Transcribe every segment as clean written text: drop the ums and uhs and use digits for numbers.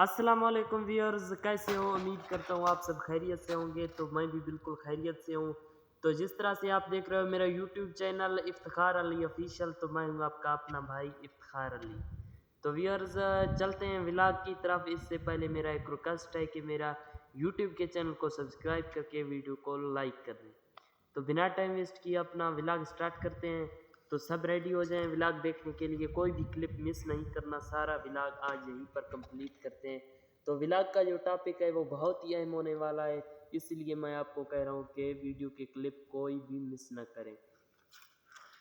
अस्सलाम वालेकुम व्यूअर्स, कैसे हो? उम्मीद करता हूँ आप सब खैरियत से होंगे। तो मैं भी बिल्कुल खैरियत से हूँ। तो जिस तरह से आप देख रहे हो मेरा YouTube channel Iftikhar Ali official, तो मैं हूँ आपका अपना भाई इफ्तिखार अली। तो व्यूअर्स, चलते हैं व्लॉग की तरफ। इससे पहले मेरा एक रिक्वेस्ट है कि मेरा यूट्यूब के चैनल को सब्सक्राइब करके वीडियो को लाइक कर दें। तो बिना टाइम वेस्ट किए अपना व्लॉग स्टार्ट करते हैं। तो सब रेडी हो जाएं व्लॉग देखने के लिए, कोई भी क्लिप मिस नहीं करना, सारा व्लॉग आज यहीं पर कंप्लीट करते हैं। तो व्लॉग का जो टॉपिक है वो बहुत ही अहम होने वाला है, इसलिए मैं आपको कह रहा हूँ कि वीडियो के क्लिप कोई भी मिस न करें।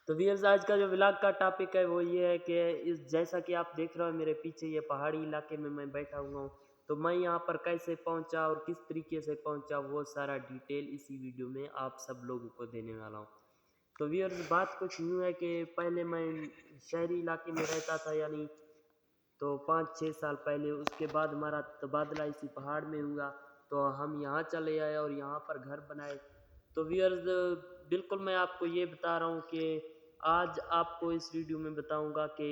तो व्यूअर्स, आज का जो व्लॉग का टॉपिक है वो ये है कि जैसा कि आप देख रहे हो मेरे पीछे, ये पहाड़ी इलाके में मैं बैठा हुआ हूँ। तो मैं यहाँ पर कैसे पहुँचा और किस तरीके से पहुँचा, वो सारा डिटेल इसी वीडियो में आप सब लोगों को देने वाला हूँ। तो व्यूअर्स, बात कुछ यूँ है कि पहले मैं शहरी इलाके में रहता था, यानी तो 5-6 साल पहले। उसके बाद हमारा तबादला इसी पहाड़ में हुआ, तो हम यहाँ चले आए और यहाँ पर घर बनाए। तो व्यूअर्स, बिल्कुल मैं आपको ये बता रहा हूँ कि आज आपको इस वीडियो में बताऊँगा कि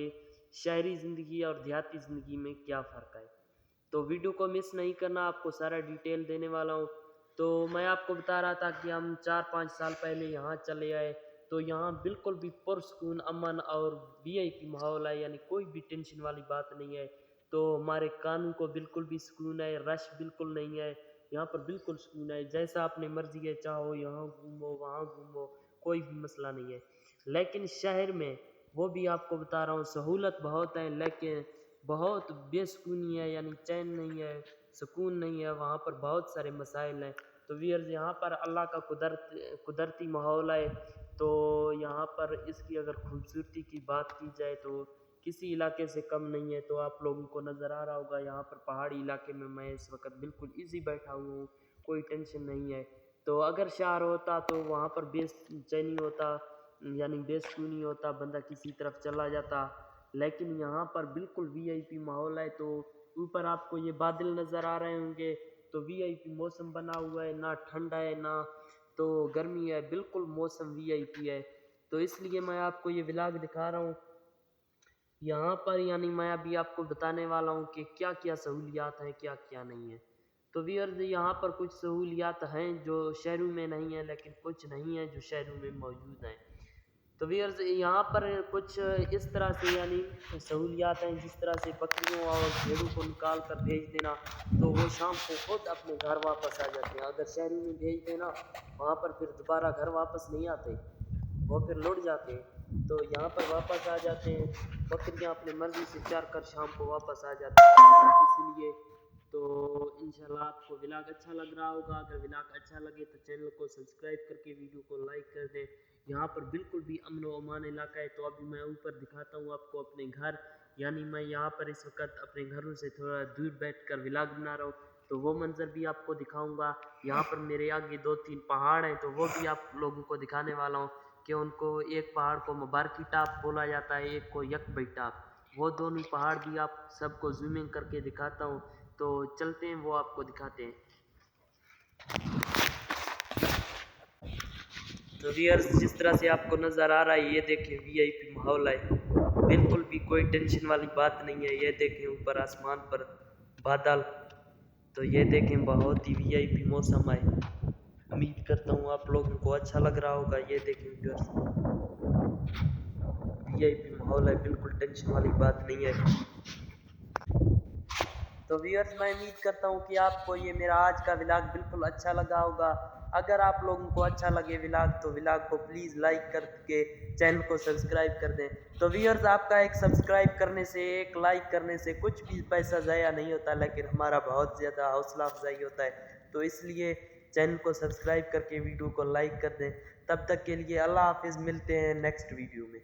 शहरी ज़िंदगी और देहाती ज़िंदगी में क्या फ़र्क है। तो वीडियो को मिस नहीं करना, आपको सारा डिटेल देने वाला हूँ। तो मैं आपको बता रहा था कि हम 4-5 साल पहले यहाँ चले आए। तो यहाँ बिल्कुल भी पुरसकून, अमन और वीआईपी माहौल है, यानी कोई भी टेंशन वाली बात नहीं है। तो हमारे कानों को बिल्कुल भी सुकून है, रश बिल्कुल नहीं है। यहाँ पर बिल्कुल सुकून है, जैसा अपने मर्जी है, चाहो यहाँ घूमो वहाँ घूमो, कोई भी मसला नहीं है। लेकिन शहर में, वो भी आपको बता रहा हूँ, सहूलत बहुत है लेकिन बहुत बेसुकूनी है, यानी चैन नहीं है, सुकून नहीं है। वहाँ पर बहुत सारे मसाइल हैं। तो व्यूअर्स, यहाँ पर अल्लाह का कुदरती माहौल है। तो यहाँ पर इसकी अगर खूबसूरती की बात की जाए तो किसी इलाके से कम नहीं है। तो आप लोगों को नज़र आ रहा होगा, यहाँ पर पहाड़ी इलाके में मैं इस वक्त बिल्कुल इजी बैठा हुआ हूँ, कोई टेंशन नहीं है। तो अगर शहर होता तो वहाँ पर बेचैनी होता, यानी बेसुकूनी होता, बंदा किसी तरफ चला जाता। लेकिन यहाँ पर बिल्कुल वीआईपी माहौल है। तो ऊपर आपको ये बादल नज़र आ रहे होंगे, तो वीआईपी मौसम बना हुआ है, ना ठंड है ना तो गर्मी है, बिल्कुल मौसम वीआईपी है। तो इसलिए मैं आपको ये व्लॉग दिखा रहा हूँ यहाँ पर, यानी मैं अभी आपको बताने वाला हूँ कि क्या क्या सहूलियात हैं, क्या क्या नहीं है। तो व्यूअर्स, यहाँ पर कुछ सहूलियात हैं जो शहरों में नहीं है, लेकिन कुछ नहीं है जो शहरों में मौजूद हैं। तो व्यूअर्स, यहाँ पर कुछ इस तरह से यानी सहूलियात हैं, जिस तरह से बकरियों और भेड़ों को निकाल कर भेज देना, तो वो शाम को खुद अपने घर वापस आ जाते हैं। अगर शहरों में भेज देना, वहाँ पर फिर दोबारा घर वापस नहीं आते, वो फिर लौट जाते हैं। तो यहाँ पर वापस आ जाते हैं, बकरियाँ अपने मर्जी से चर कर शाम को वापस आ जाती हैं। इसलिए तो इंशाल्लाह आपको व्लॉग अच्छा लग रहा होगा। अगर व्लॉग अच्छा लगे तो चैनल को सब्सक्राइब करके वीडियो को लाइक कर दें। यहाँ पर बिल्कुल भी अमन व अमान इलाका है। तो अभी मैं ऊपर दिखाता हूँ आपको अपने घर, यानी मैं यहाँ पर इस वक्त अपने घरों से थोड़ा दूर बैठकर व्लॉग बना रहा हूँ। तो वो मंजर भी आपको दिखाऊंगा। यहाँ पर मेरे आगे 2-3 पहाड़ हैं, तो वो भी आप लोगों को दिखाने वाला हूँ कि उनको, एक पहाड़ को मुबारकी टाप बोला जाता है, एक को यकबई टाप। वो दोनों पहाड़ भी आप सबको जूमिंग करके दिखाता हूँ। तो चलते हैं, वो आपको दिखाते हैं। तो व्यूअर्स, जिस तरह से आपको नज़र आ रहा है, ये देखें वीआईपी माहौल है, बिल्कुल भी कोई टेंशन वाली बात नहीं है। ये देखें ऊपर आसमान पर बादल, तो ये देखें बहुत ही वीआईपी मौसम है। उम्मीद करता हूँ आप लोगों को अच्छा लग रहा होगा। ये देखें व्यूअर्स, वीआईपी माहौल है, बिल्कुल टेंशन वाली बात नहीं है। तो व्यूअर्स, मैं उम्मीद करता हूँ कि आपको ये मेरा आज का व्लॉग बिल्कुल अच्छा लगा होगा। अगर आप लोगों को अच्छा लगे व्लॉग, तो व्लॉग को प्लीज़ लाइक करके चैनल को सब्सक्राइब कर दें। तो व्यूअर्स, आपका एक सब्सक्राइब करने से, एक लाइक करने से कुछ भी पैसा ज़ाया नहीं होता, लेकिन हमारा बहुत ज़्यादा हौसला अफजाई होता है। तो इसलिए चैनल को सब्सक्राइब करके वीडियो को लाइक कर दें। तब तक के लिए अल्लाह हाफिज़, मिलते हैं नेक्स्ट वीडियो में।